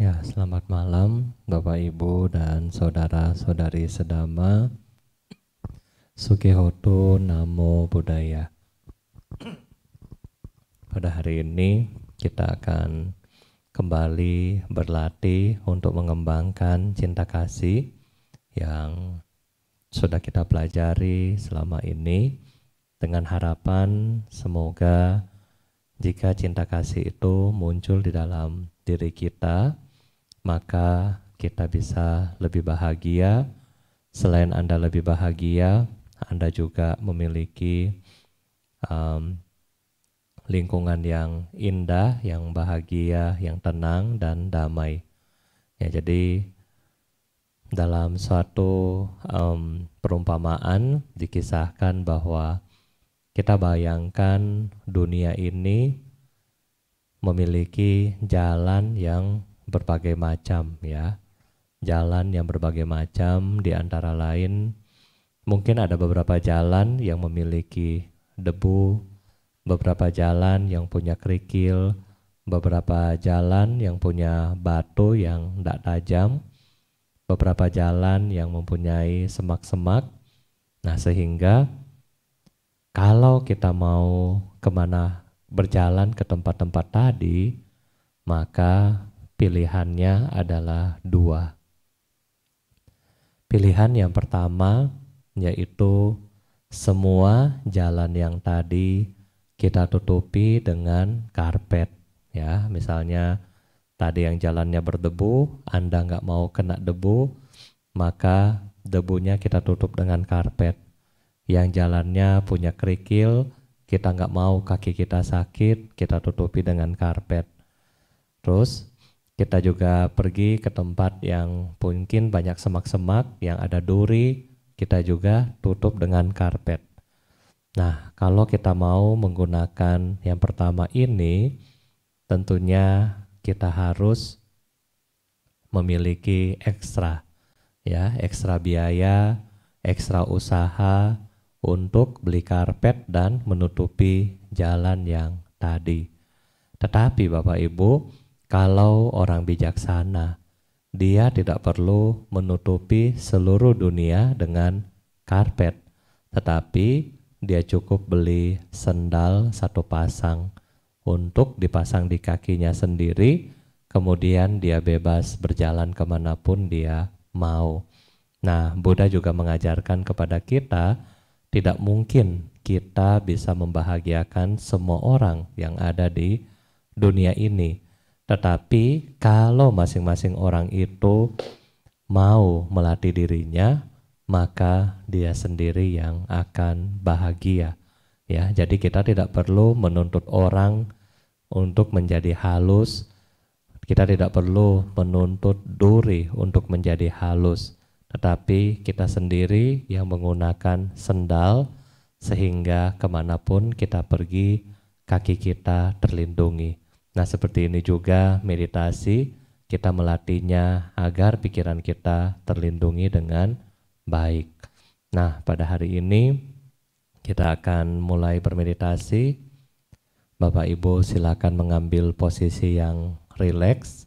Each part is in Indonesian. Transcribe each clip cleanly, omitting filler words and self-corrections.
Ya, selamat malam Bapak Ibu dan saudara-saudari sedama. Sugihoto Namo Buddhaya. Pada hari ini kita akan kembali berlatih untuk mengembangkan cinta kasih yang sudah kita pelajari selama ini, dengan harapan semoga jika cinta kasih itu muncul di dalam diri kita, maka kita bisa lebih bahagia. Selain Anda lebih bahagia, Anda juga memiliki lingkungan yang indah, yang bahagia, yang tenang dan damai. Ya, jadi dalam suatu perumpamaan dikisahkan bahwa kita bayangkan dunia ini memiliki jalan yang berbagai macam, ya. Jalan yang berbagai macam, di antara lain mungkin ada beberapa jalan yang memiliki debu, beberapa jalan yang punya kerikil, beberapa jalan yang punya batu yang tidak tajam, beberapa jalan yang mempunyai semak-semak. Nah, sehingga kalau kita mau kemana berjalan ke tempat-tempat tadi, maka pilihannya adalah dua. Pilihan yang pertama yaitu semua jalan yang tadi kita tutupi dengan karpet, ya. Misalnya tadi yang jalannya berdebu, Anda nggak mau kena debu, maka debunya kita tutup dengan karpet. Yang jalannya punya kerikil, kita nggak mau kaki kita sakit, kita tutupi dengan karpet. Terus kita juga pergi ke tempat yang mungkin banyak semak-semak, yang ada duri, kita juga tutup dengan karpet. Nah, kalau kita mau menggunakan yang pertama ini, tentunya kita harus memiliki ekstra, ya, ekstra biaya, ekstra usaha untuk beli karpet dan menutupi jalan yang tadi. Tetapi Bapak Ibu, kalau orang bijaksana, dia tidak perlu menutupi seluruh dunia dengan karpet, tetapi dia cukup beli sendal satu pasang untuk dipasang di kakinya sendiri, kemudian dia bebas berjalan kemanapun dia mau. Nah, Buddha juga mengajarkan kepada kita, tidak mungkin kita bisa membahagiakan semua orang yang ada di dunia ini. Tetapi kalau masing-masing orang itu mau melatih dirinya, maka dia sendiri yang akan bahagia. Ya, jadi kita tidak perlu menuntut orang untuk menjadi halus. Kita tidak perlu menuntut duri untuk menjadi halus. Tetapi kita sendiri yang menggunakan sendal, sehingga kemanapun kita pergi, kaki kita terlindungi. Nah, seperti ini juga meditasi, kita melatihnya agar pikiran kita terlindungi dengan baik. Nah, pada hari ini kita akan mulai bermeditasi. Bapak Ibu silakan mengambil posisi yang rileks.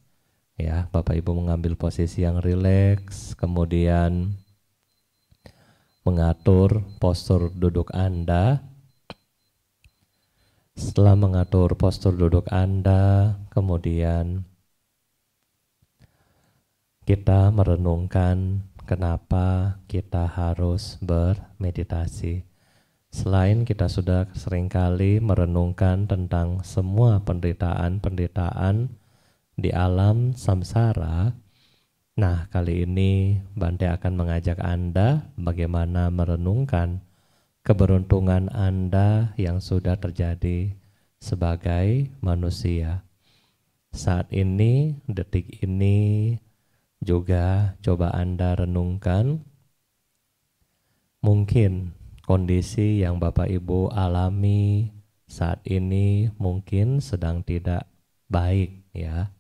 Ya, Bapak Ibu mengambil posisi yang rileks, kemudian mengatur postur duduk Anda. Setelah mengatur postur duduk Anda, kemudian kita merenungkan kenapa kita harus bermeditasi. Selain kita sudah seringkali merenungkan tentang semua penderitaan-penderitaan di alam samsara, nah kali ini Bante akan mengajak Anda bagaimana merenungkan keberuntungan Anda yang sudah terjadi sebagai manusia. Saat ini, detik ini juga coba Anda renungkan, mungkin kondisi yang Bapak Ibu alami saat ini mungkin sedang tidak baik, ya.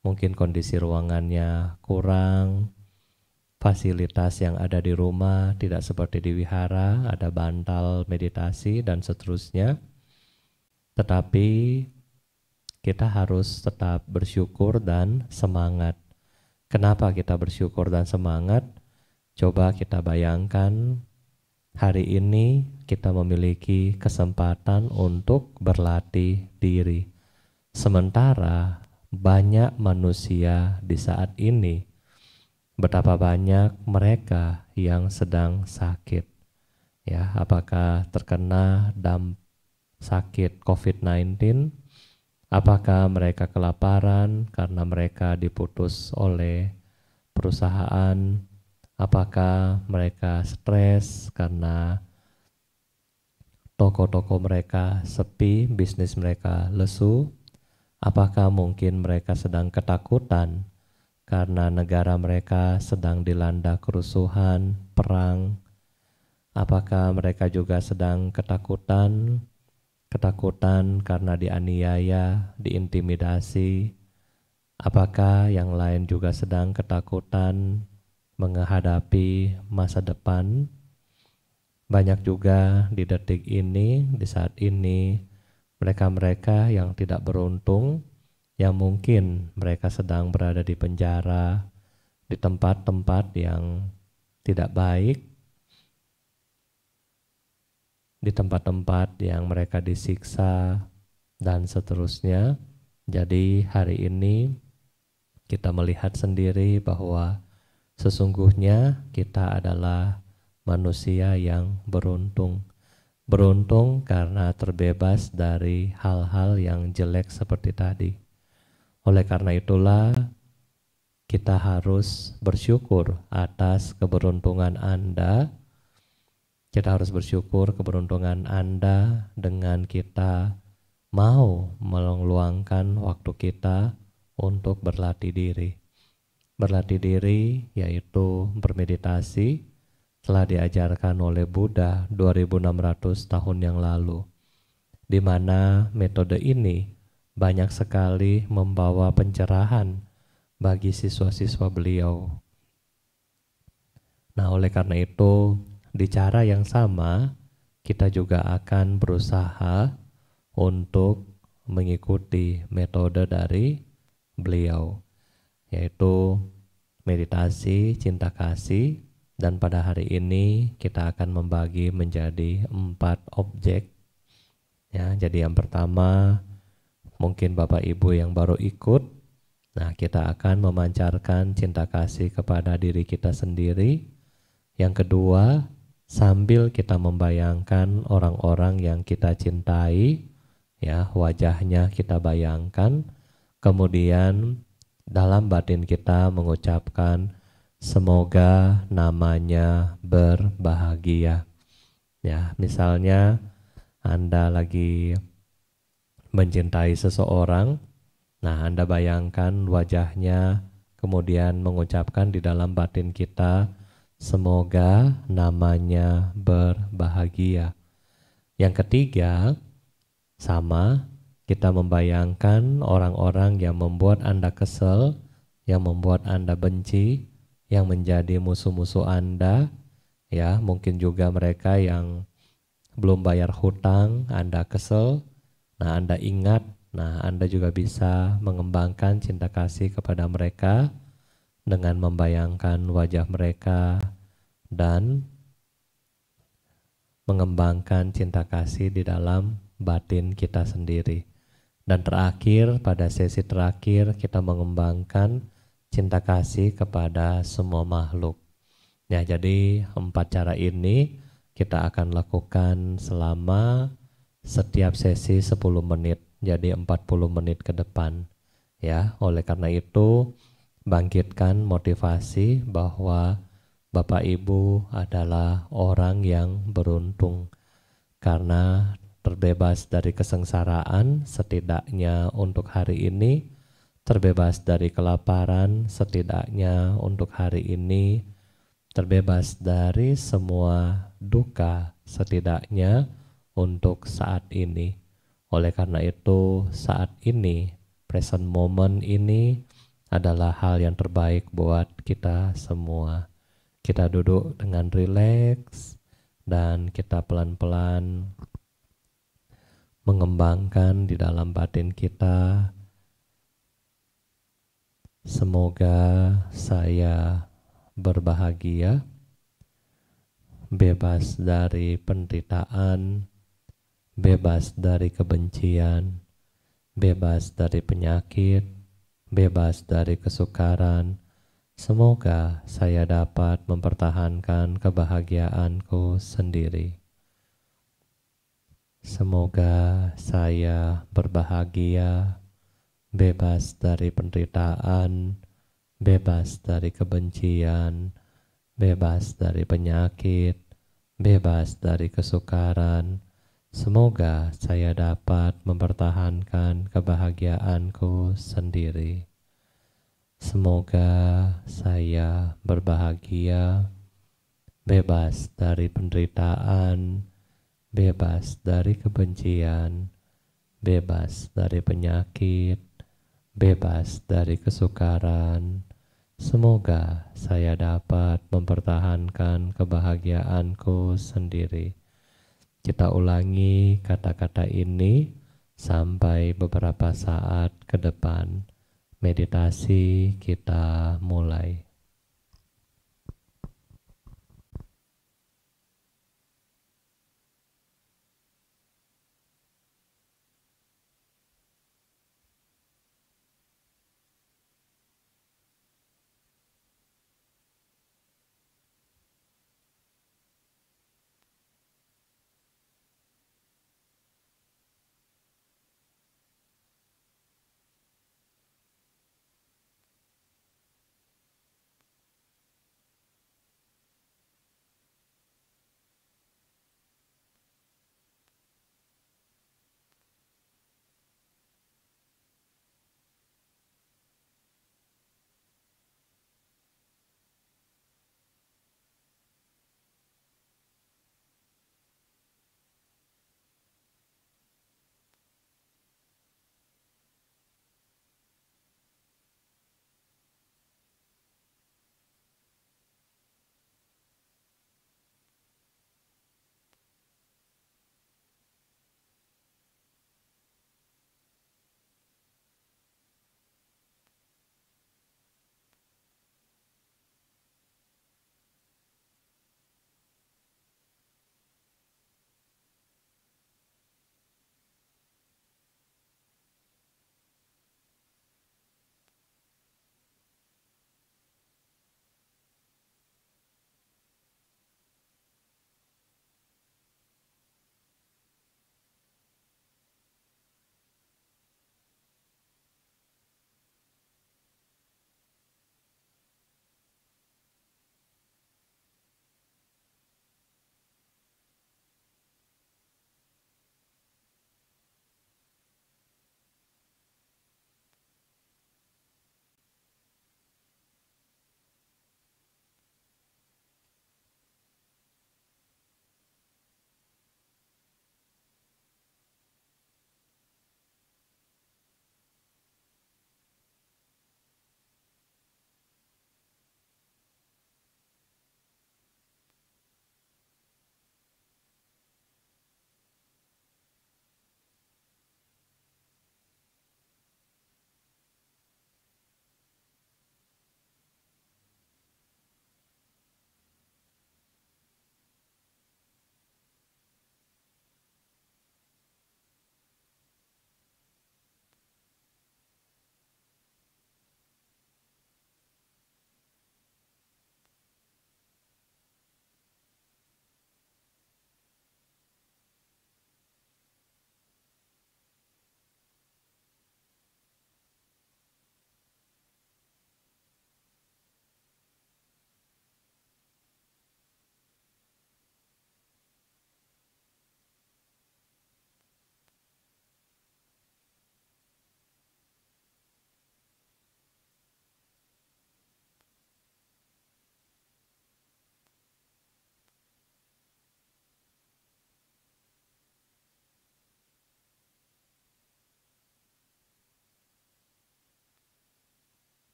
Mungkin kondisi ruangannya kurang, fasilitas yang ada di rumah tidak seperti di wihara, ada bantal meditasi dan seterusnya. Tetapi kita harus tetap bersyukur dan semangat. Kenapa kita bersyukur dan semangat? Coba kita bayangkan hari ini kita memiliki kesempatan untuk berlatih diri. Sementara banyak manusia di saat ini, betapa banyak mereka yang sedang sakit. Ya, apakah terkena sakit COVID-19? Apakah mereka kelaparan karena mereka diputus oleh perusahaan? Apakah mereka stres karena toko-toko mereka sepi, bisnis mereka lesu? Apakah mungkin mereka sedang ketakutan karena negara mereka sedang dilanda kerusuhan, perang? Apakah mereka juga sedang ketakutan karena dianiaya, diintimidasi? Apakah yang lain juga sedang ketakutan menghadapi masa depan? Banyak juga di detik ini, di saat ini, mereka-mereka yang tidak beruntung, yang mungkin mereka sedang berada di penjara, di tempat-tempat yang tidak baik, di tempat-tempat yang mereka disiksa, dan seterusnya. Jadi hari ini kita melihat sendiri bahwa sesungguhnya kita adalah manusia yang beruntung. Beruntung karena terbebas dari hal-hal yang jelek seperti tadi. Oleh karena itulah kita harus bersyukur atas keberuntungan Anda. Kita harus bersyukur keberuntungan Anda dengan kita mau meluangkan waktu kita untuk berlatih diri. Berlatih diri yaitu bermeditasi telah diajarkan oleh Buddha 2600 tahun yang lalu, di mana metode ini banyak sekali membawa pencerahan bagi siswa-siswa beliau. Nah, oleh karena itu, di cara yang sama, kita juga akan berusaha untuk mengikuti metode dari beliau, yaitu meditasi, cinta kasih, dan pada hari ini kita akan membagi menjadi 4 objek. Ya, jadi yang pertama, mungkin Bapak Ibu yang baru ikut, nah kita akan memancarkan cinta kasih kepada diri kita sendiri. Yang kedua, sambil kita membayangkan orang-orang yang kita cintai, ya, wajahnya kita bayangkan, kemudian dalam batin kita mengucapkan semoga namanya berbahagia. Ya, misalnya Anda lagi mencintai seseorang, nah Anda bayangkan wajahnya, kemudian mengucapkan di dalam batin kita semoga namanya berbahagia. Yang ketiga, sama, kita membayangkan orang-orang yang membuat Anda kesel, yang membuat Anda benci, yang menjadi musuh-musuh Anda, ya, mungkin juga mereka yang belum bayar hutang, Anda kesel, nah Anda ingat, nah Anda juga bisa mengembangkan cinta kasih kepada mereka dengan membayangkan wajah mereka dan mengembangkan cinta kasih di dalam batin kita sendiri. Dan terakhir, pada sesi terakhir kita mengembangkan cinta kasih kepada semua makhluk. Ya, jadi 4 cara ini kita akan lakukan selama setiap sesi 10 menit, jadi 40 menit ke depan. Ya, oleh karena itu bangkitkan motivasi bahwa Bapak Ibu adalah orang yang beruntung karena terbebas dari kesengsaraan setidaknya untuk hari ini, terbebas dari kelaparan setidaknya untuk hari ini, terbebas dari semua duka setidaknya untuk saat ini. Oleh karena itu, saat ini, present moment ini adalah hal yang terbaik buat kita semua. Kita duduk dengan rileks dan kita pelan-pelan mengembangkan di dalam batin kita. Semoga saya berbahagia, bebas dari penderitaan, bebas dari kebencian, bebas dari penyakit, bebas dari kesukaran. Semoga saya dapat mempertahankan kebahagiaanku sendiri. Semoga saya berbahagia, bebas dari penderitaan, bebas dari kebencian, bebas dari penyakit, bebas dari kesukaran. Semoga saya dapat mempertahankan kebahagiaanku sendiri. Semoga saya berbahagia, bebas dari penderitaan, bebas dari kebencian, bebas dari penyakit, bebas dari kesukaran. Semoga saya dapat mempertahankan kebahagiaanku sendiri. Kita ulangi kata-kata ini sampai beberapa saat ke depan. Meditasi kita mulai.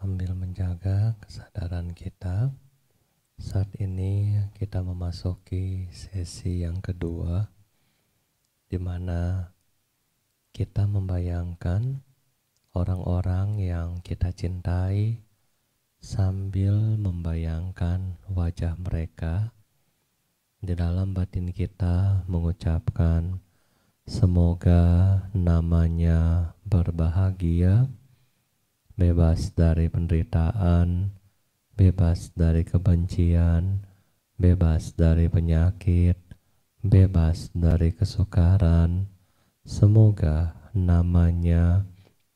Sambil menjaga kesadaran kita, saat ini kita memasuki sesi yang kedua, di mana kita membayangkan orang-orang yang kita cintai sambil membayangkan wajah mereka. Di dalam batin kita mengucapkan semoga namanya berbahagia, bebas dari penderitaan, bebas dari kebencian, bebas dari penyakit, bebas dari kesukaran. Semoga namanya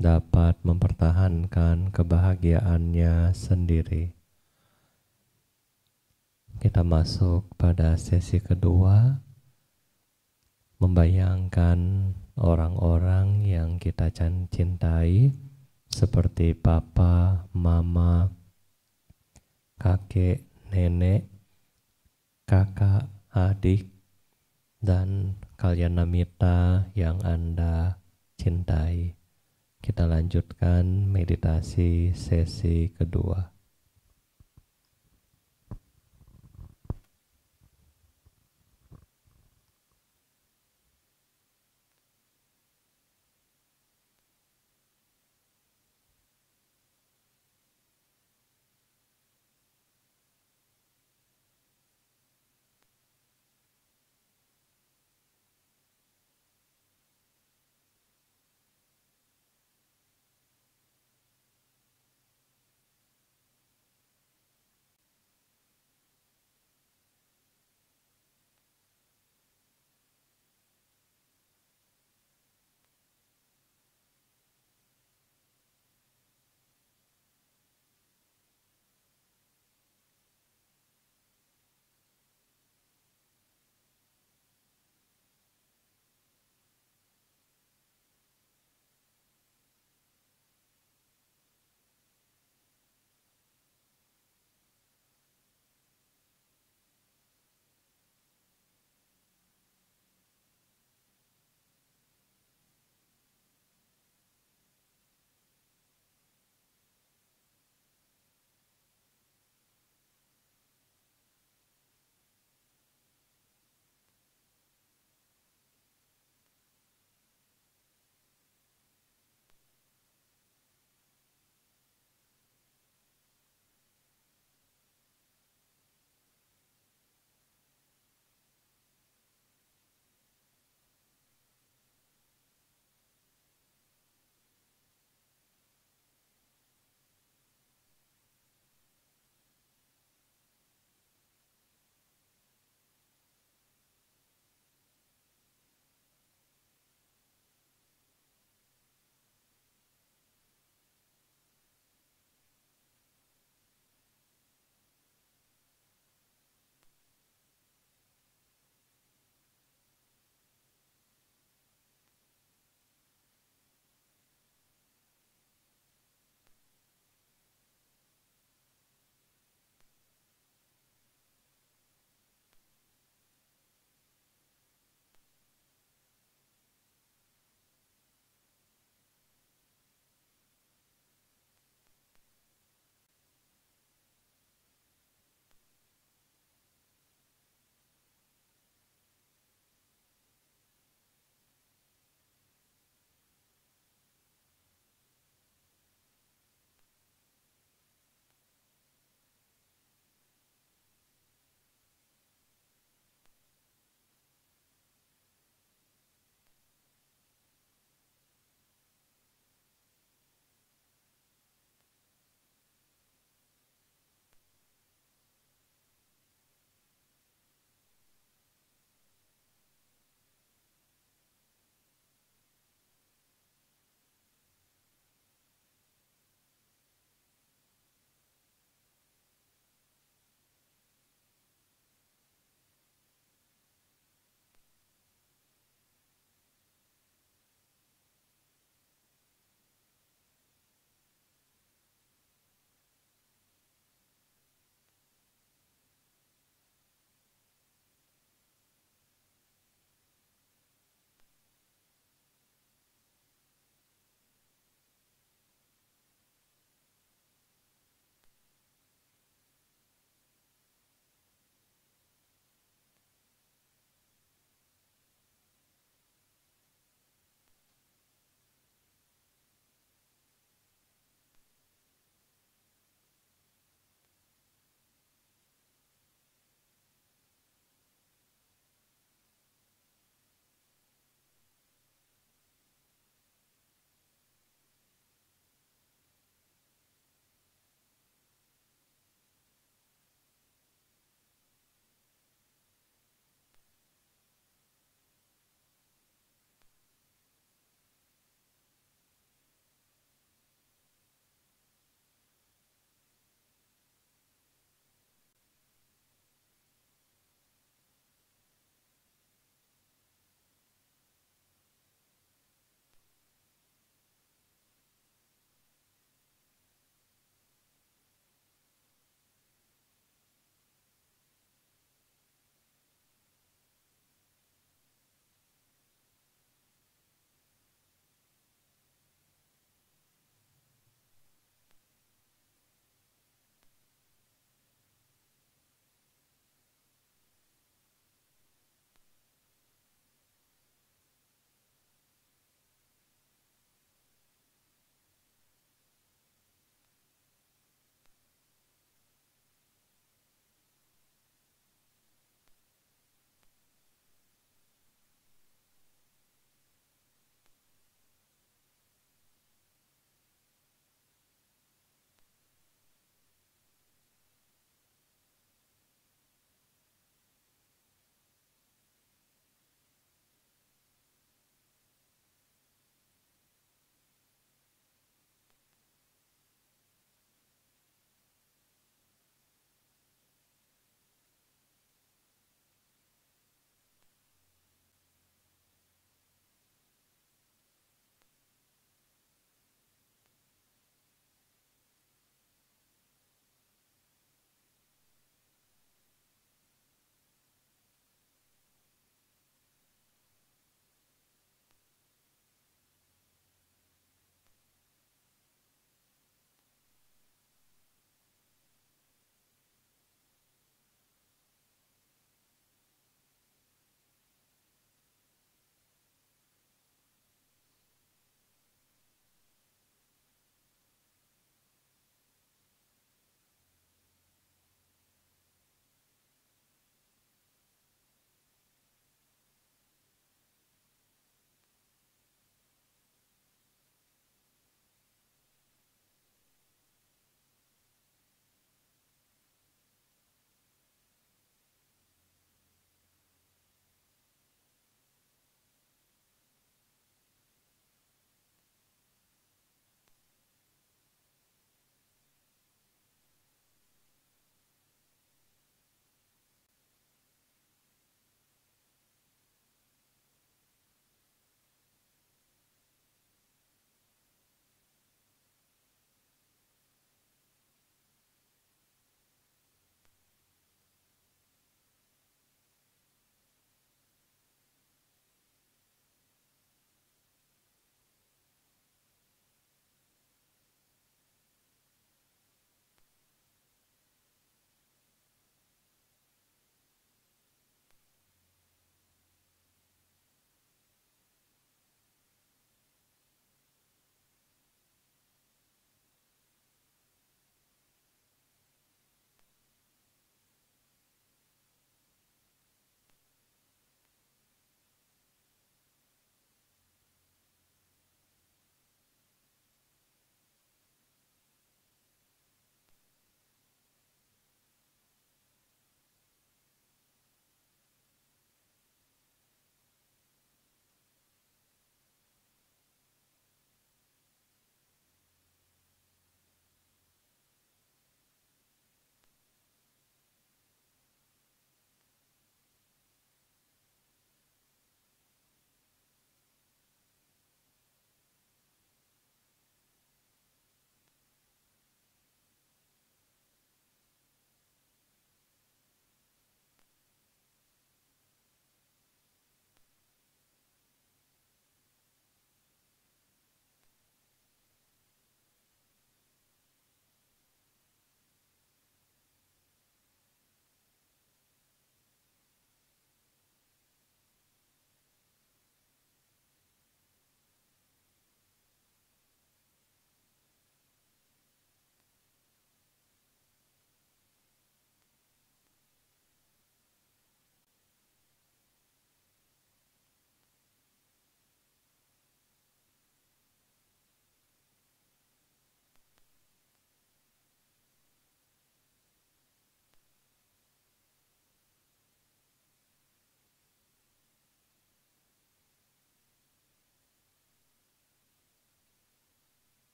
dapat mempertahankan kebahagiaannya sendiri. Kita masuk pada sesi kedua, membayangkan orang-orang yang kita cintai seperti papa, mama, kakek, nenek, kakak, adik, dan kalyanamita yang Anda cintai. Kita lanjutkan meditasi sesi kedua.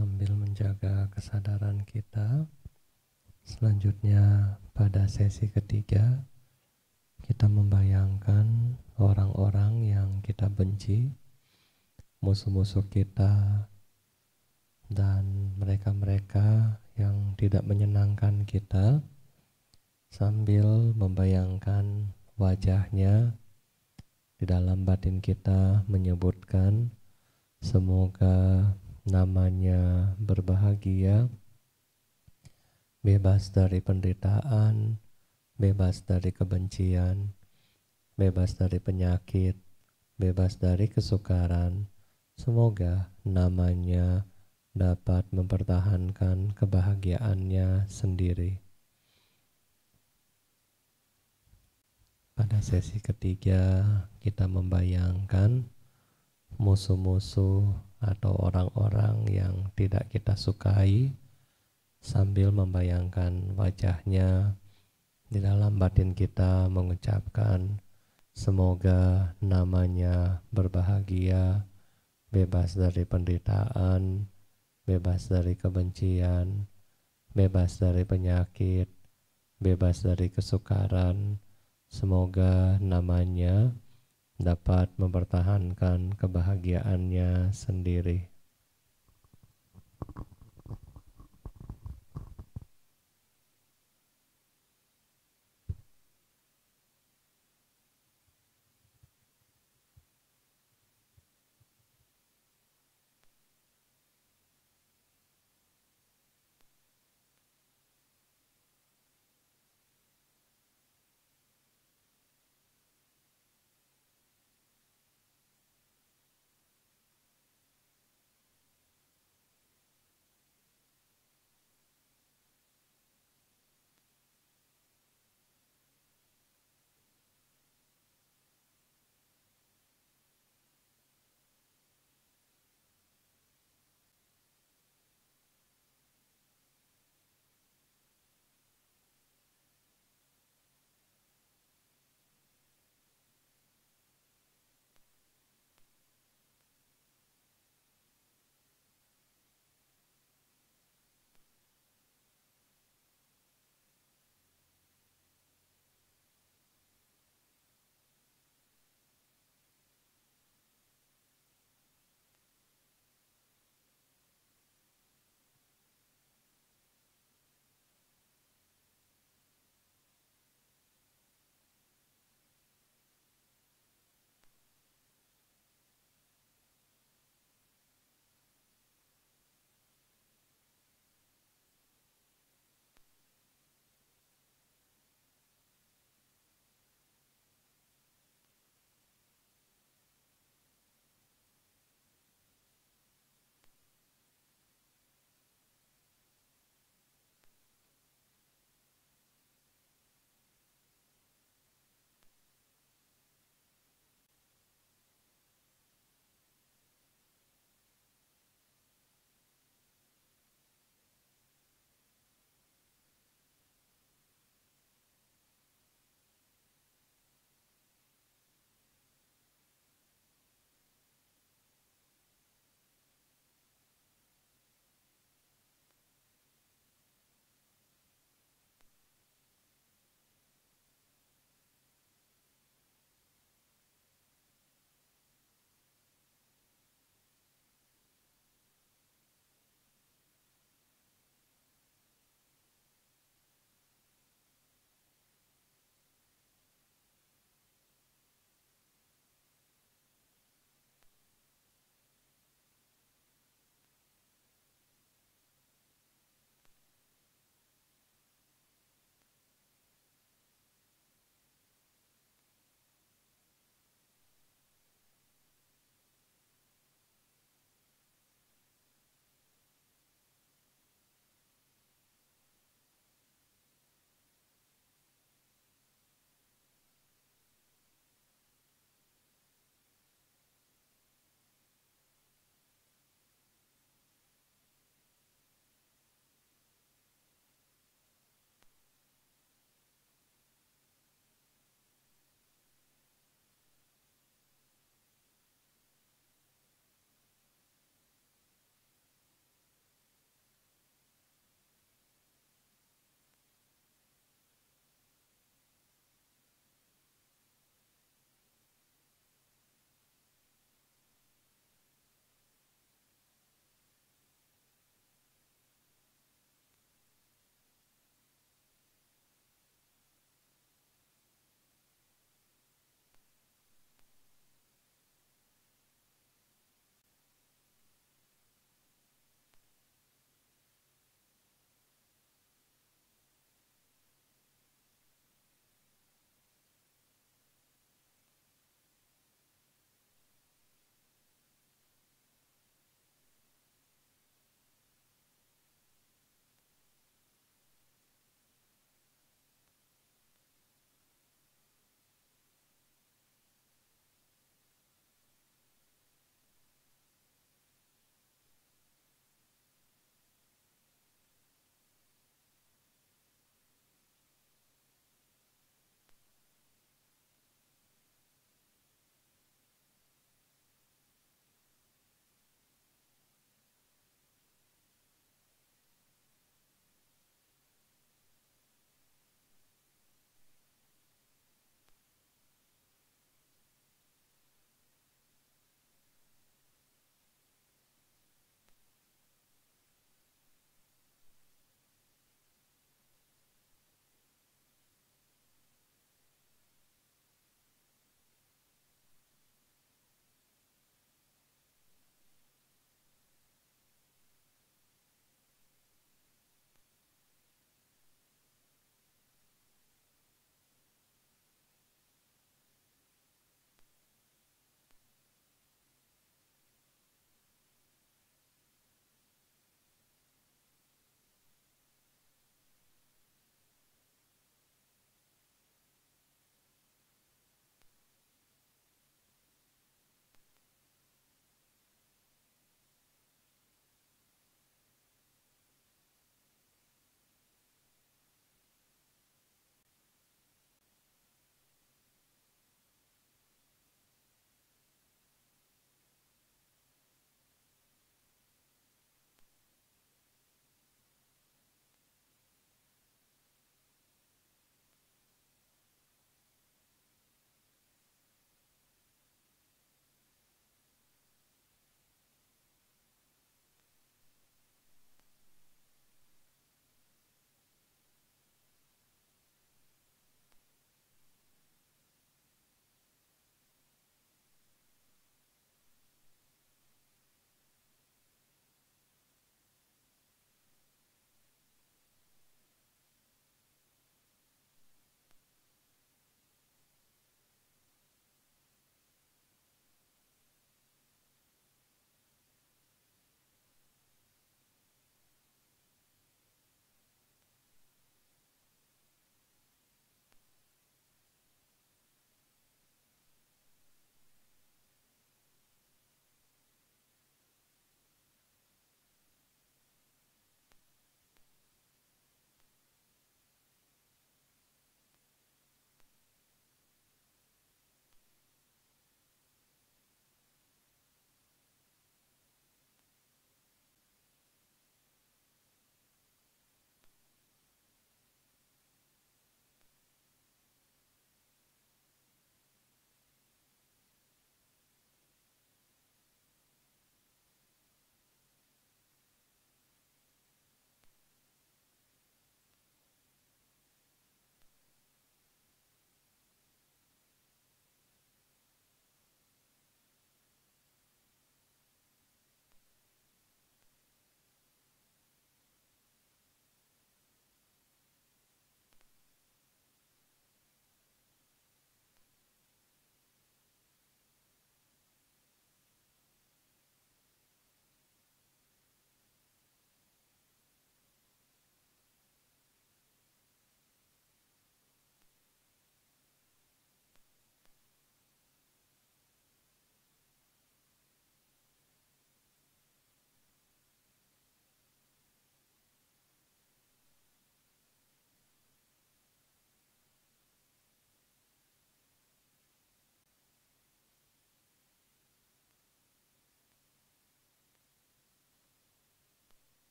sambil menjaga kesadaran kita. Selanjutnya pada sesi ketiga, kita membayangkan orang-orang yang kita benci, musuh-musuh kita, dan mereka-mereka yang tidak menyenangkan kita, sambil membayangkan wajahnya. Di dalam batin kita menyebutkan semoga namanya berbahagia, bebas dari penderitaan, bebas dari kebencian, bebas dari penyakit, bebas dari kesukaran. Semoga namanya dapat mempertahankan kebahagiaannya sendiri. Pada sesi ketiga, kita membayangkan musuh-musuh atau orang-orang yang tidak kita sukai, sambil membayangkan wajahnya. Di dalam batin kita mengucapkan semoga namanya berbahagia, bebas dari penderitaan, bebas dari kebencian, bebas dari penyakit, bebas dari kesukaran. Semoga namanya dapat mempertahankan kebahagiaannya sendiri.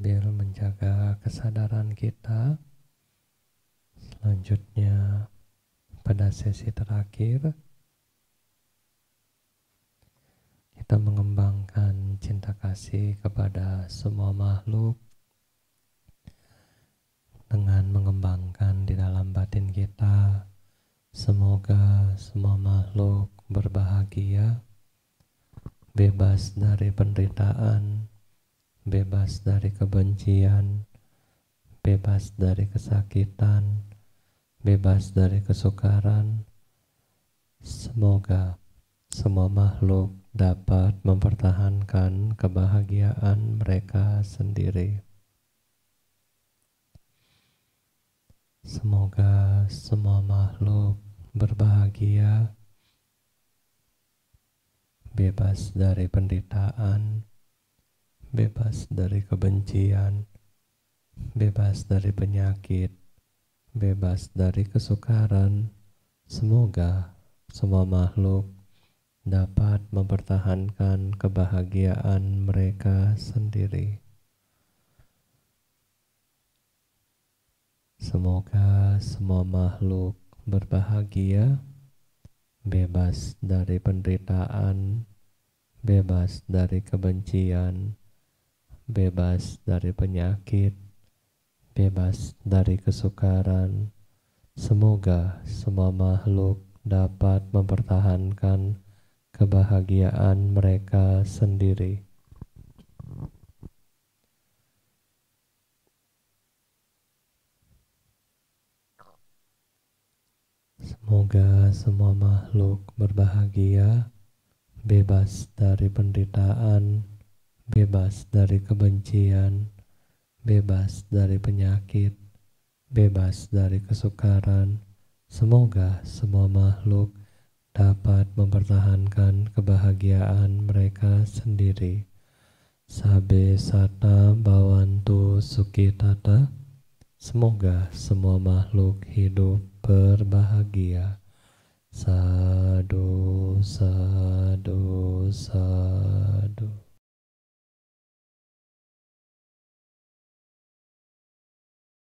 sambil menjaga kesadaran kita. Selanjutnya, pada sesi terakhir, kita mengembangkan cinta kasih kepada semua makhluk dengan mengembangkan di dalam batin kita. Semoga semua makhluk berbahagia, bebas dari penderitaan, bebas dari kebencian, bebas dari kesakitan, bebas dari kesukaran. Semoga semua makhluk dapat mempertahankan kebahagiaan mereka sendiri. Semoga semua makhluk berbahagia, bebas dari penderitaan, bebas dari kebencian, bebas dari penyakit, bebas dari kesukaran. Semoga semua makhluk dapat mempertahankan kebahagiaan mereka sendiri. Semoga semua makhluk berbahagia, bebas dari penderitaan, bebas dari kebencian, bebas dari penyakit, bebas dari kesukaran. Semoga semua makhluk dapat mempertahankan kebahagiaan mereka sendiri. Semoga semua makhluk berbahagia, bebas dari penderitaan, bebas dari kebencian, bebas dari penyakit, bebas dari kesukaran. Semoga semua makhluk dapat mempertahankan kebahagiaan mereka sendiri. Sabe sata bhavantu sukhitata. Semoga semua makhluk hidup berbahagia. Sadu, sadu, sadu.